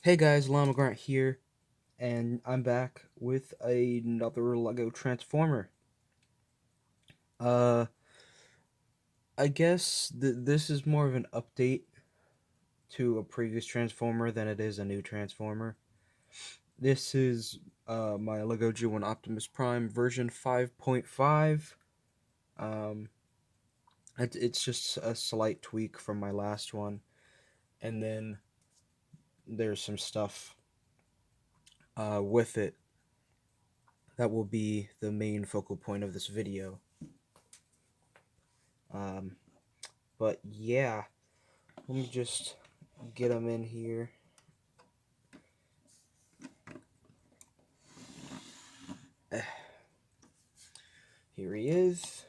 Hey guys, Llama Grant here, and I'm back with another Lego Transformer. Uh, I guess this is more of an update to a previous Transformer than it is a new Transformer. This is my Lego G1 Optimus Prime version 5.5. Um, it's just a slight tweak from my last one, and then there's some stuff with it that will be the main focal point of this video. Um, but yeah, let me just get him in here. Here he is.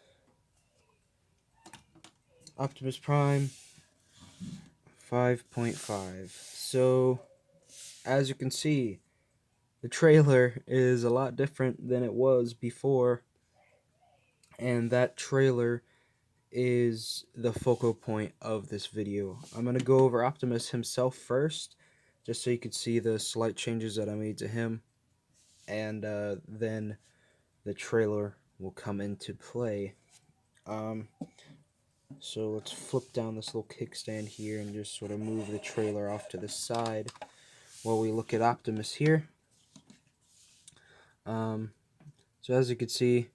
Optimus Prime 5.5. So, as you can see, the trailer is a lot different than it was before. And that trailer is the focal point of this video. I'm going to go over Optimus himself first, just so you can see the slight changes that I made to him. And then the trailer will come into play. So let's flip down this little kickstand here and just sort of move the trailer off to the side while we look at Optimus here. So as you can see,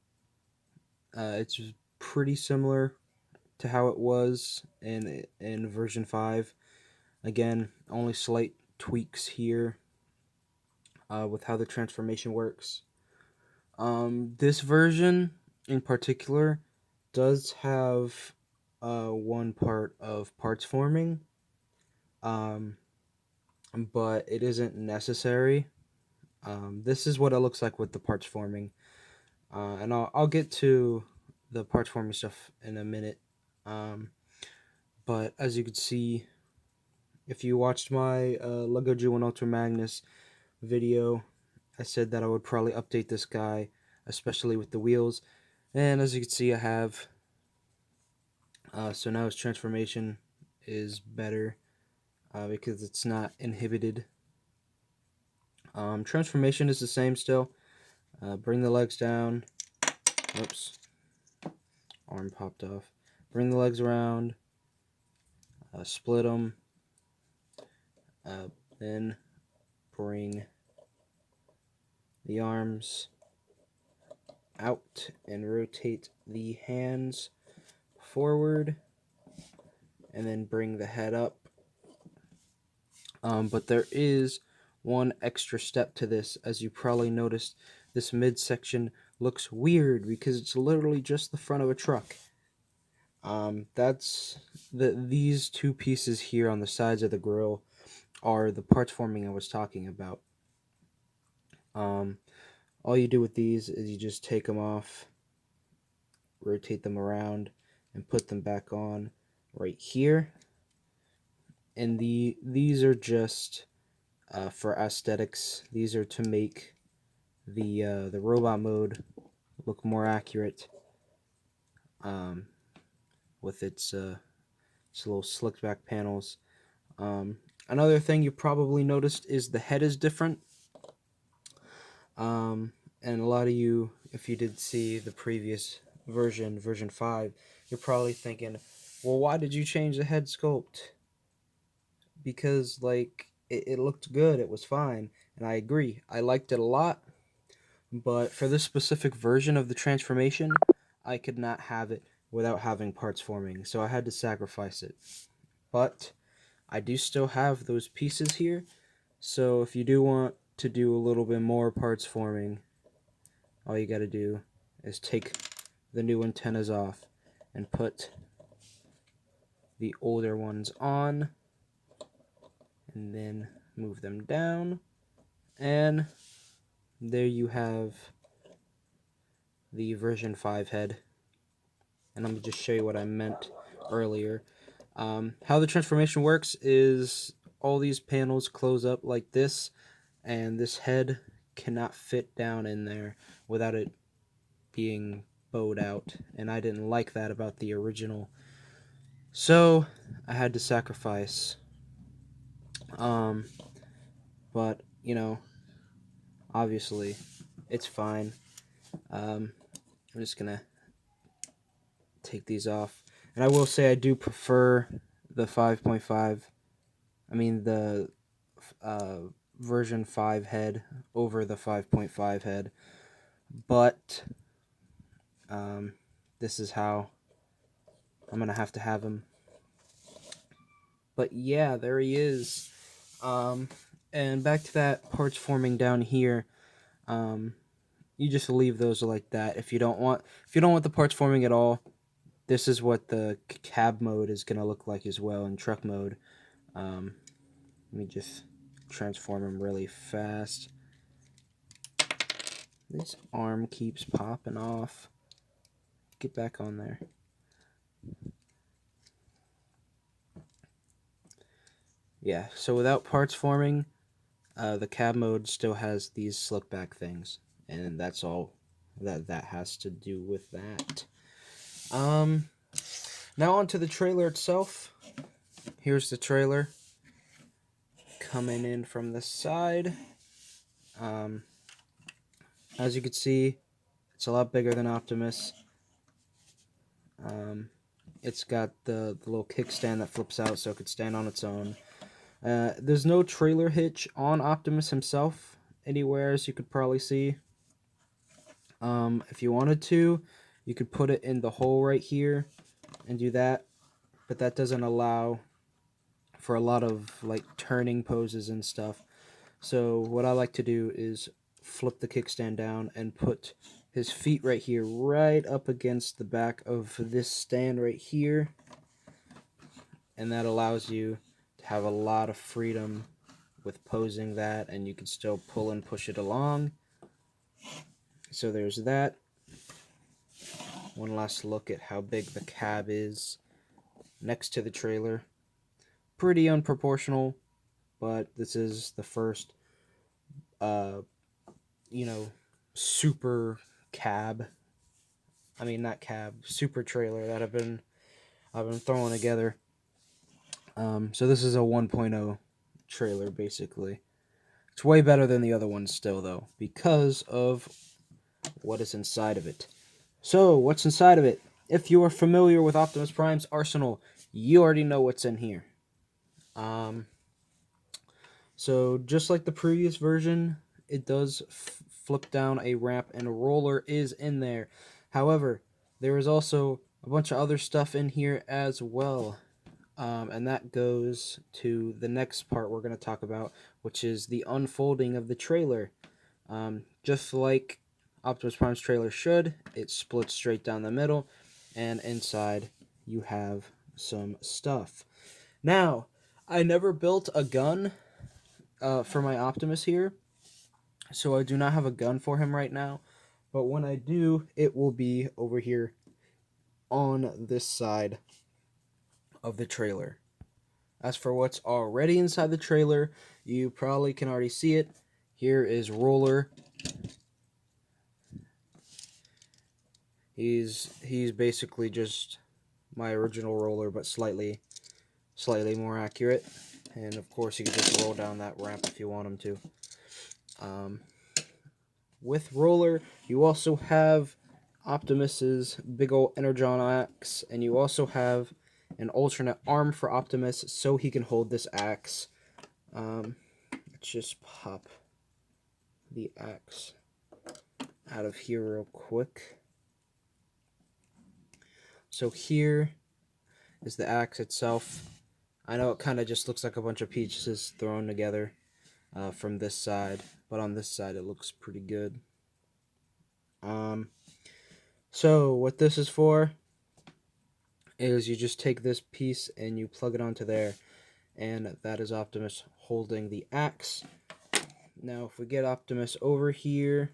it's pretty similar to how it was in version 5. Again, only slight tweaks here with how the transformation works. This version in particular does have one part of parts forming, but it isn't necessary. This is what it looks like with the parts forming, and I'll get to the parts forming stuff in a minute. But as you can see, if you watched my Lego G1 Ultra Magnus video, I said that I would probably update this guy, especially with the wheels, and as you can see, I have. So now his transformation is better because it's not inhibited. Transformation is the same still. Bring the legs down. Oops. Arm popped off. Bring the legs around. Split them. Then bring the arms out and rotate the hands forward. And then bring the head up. But there is one extra step to this. As you probably noticed, this midsection looks weird because it's literally just the front of a truck. These two pieces here on the sides of the grill are the parts forming I was talking about. All you do with these is you just take them off, rotate them around, and put them back on right here. And these are just for aesthetics. These are to make the robot mode look more accurate. With its little slicked back panels. Another thing you probably noticed is the head is different. And a lot of you, if you did see the previous version, version 5, you're probably thinking, well, why did you change the head sculpt? Because, like, it looked good, it was fine, and I agree. I liked it a lot, but for this specific version of the transformation, I could not have it without having parts forming, so I had to sacrifice it. But I do still have those pieces here, so if you do want to do a little bit more parts forming, all you gotta do is take the new antennas off and put the older ones on, and then move them down, and there you have the version 5 head. And let me just show you what I meant earlier. How the transformation works is all these panels close up like this, and this head cannot fit down in there without it being bowed out, and I didn't like that about the original, so I had to sacrifice. but you know, obviously, it's fine. I'm just gonna take these off, and I will say I do prefer the 5.5. I mean the uh, version 5 head over the 5.5 head, but this is how I'm gonna have to have him. But yeah, there he is. And back to that parts forming down here. You just leave those like that. If you don't want the parts forming at all, this is what the cab mode is gonna look like as well in truck mode. Let me just transform him really fast. This arm keeps popping off. Get back on there. Yeah, so without parts forming, the cab mode still has these slick back things, and that's all that has to do with that. Now onto the trailer itself. Here's the trailer coming in from the side. As you can see, it's a lot bigger than Optimus. It's got the little kickstand that flips out so it could stand on its own. There's no trailer hitch on Optimus himself anywhere, as you could probably see. If you wanted to, you could put it in the hole right here and do that, but that doesn't allow for a lot of like turning poses and stuff. So what I like to do is flip the kickstand down and put his feet right here, right up against the back of this stand right here. And that allows you to have a lot of freedom with posing that, and you can still pull and push it along. So there's that. One last look at how big the cab is next to the trailer. Pretty unproportional, but this is the first super cab. I mean, not cab, super trailer that I've been throwing together. So this is a 1.0 trailer, basically. It's way better than the other ones still, though, because of what is inside of it. So, what's inside of it? If you are familiar with Optimus Prime's arsenal, you already know what's in here. So, just like the previous version, it does flip down a ramp, and a roller is in there. However, there is also a bunch of other stuff in here as well. And that goes to the next part we're going to talk about, which is the unfolding of the trailer. Just like Optimus Prime's trailer should, it splits straight down the middle, and inside you have some stuff. Now, I never built a gun for my Optimus here, so I do not have a gun for him right now, but when I do, it will be over here on this side of the trailer. As for what's already inside the trailer, you probably can already see it. Here is Roller. He's basically just my original Roller, but slightly more accurate. And of course, you can just roll down that ramp if you want him to. With Roller, you also have Optimus's big old Energon axe, and you also have an alternate arm for Optimus so he can hold this axe. Let's just pop the axe out of here real quick. So here is the axe itself. I know it kind of just looks like a bunch of pieces thrown together from this side, but on this side it looks pretty good. So what this is for is you just take this piece and you plug it onto there, and that is Optimus holding the axe. Now if we get Optimus over here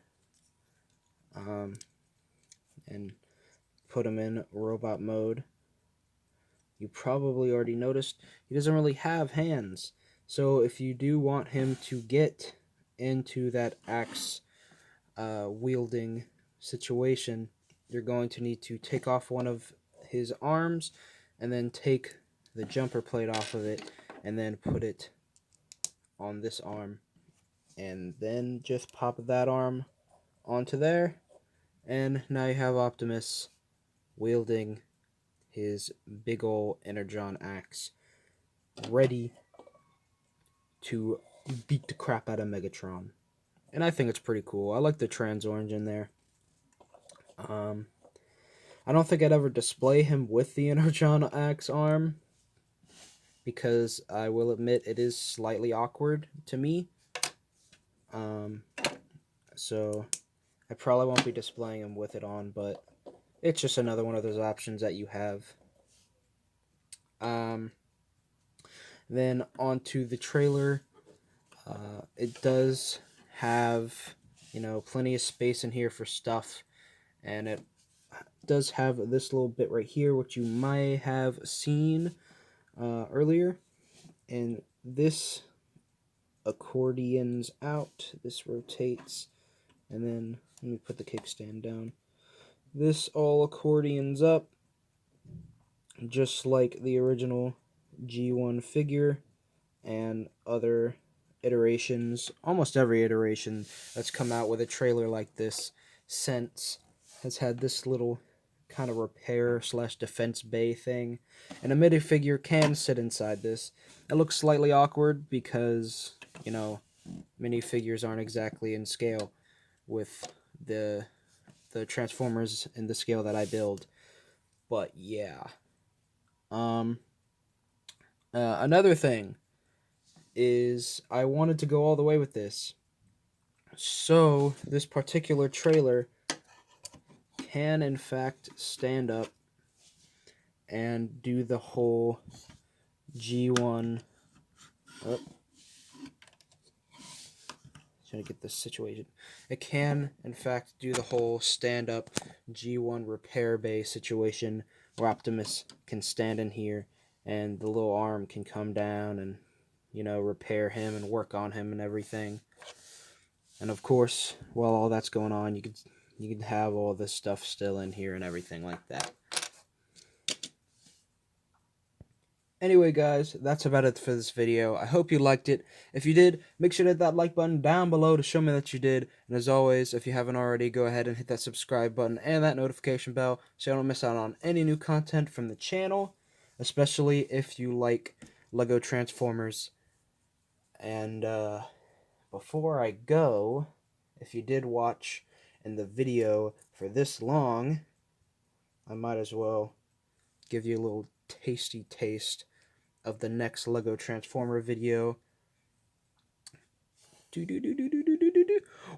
and put him in robot mode, you probably already noticed he doesn't really have hands. So if you do want him to get into that axe wielding situation, you're going to need to take off one of his arms and then take the jumper plate off of it and then put it on this arm, and then just pop that arm onto there, and now you have Optimus wielding his big ol' Energon axe, ready to beat the crap out of Megatron. And I think it's pretty cool. I like the trans orange in there. Um, I don't think I'd ever display him with the Energon axe arm, because I will admit it is slightly awkward to me. Um, so I probably won't be displaying him with it on, but it's just another one of those options that you have. Then onto the trailer. It does have, plenty of space in here for stuff, and it does have this little bit right here, which you might have seen earlier. And this accordions out, this rotates, and then let me put the kickstand down. This all accordions up, just like the original G1 figure and other iterations. Almost every iteration that's come out with a trailer like this since has had this little kind of repair slash defense bay thing, and a minifigure can sit inside this. It looks slightly awkward because, minifigures aren't exactly in scale with the Transformers in the scale that I build. But yeah. Another thing is I wanted to go all the way with this. So this particular trailer can in fact stand up and do the whole G1. Oh, trying to get this situation. It can in fact do the whole stand up G1 repair bay situation where Optimus can stand in here and the little arm can come down and, repair him and work on him and everything. And of course, while all that's going on, you could have all this stuff still in here and everything like that. Anyway, guys, that's about it for this video. I hope you liked it. If you did, make sure to hit that like button down below to show me that you did. And as always, if you haven't already, go ahead and hit that subscribe button and that notification bell so you don't miss out on any new content from the channel, especially if you like Lego Transformers. And before I go, if you did watch in the video for this long, I might as well give you a little tasty taste of the next Lego Transformer video.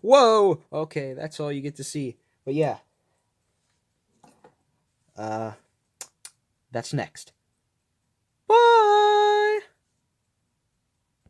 Whoa! Okay, that's all you get to see. But yeah, that's next.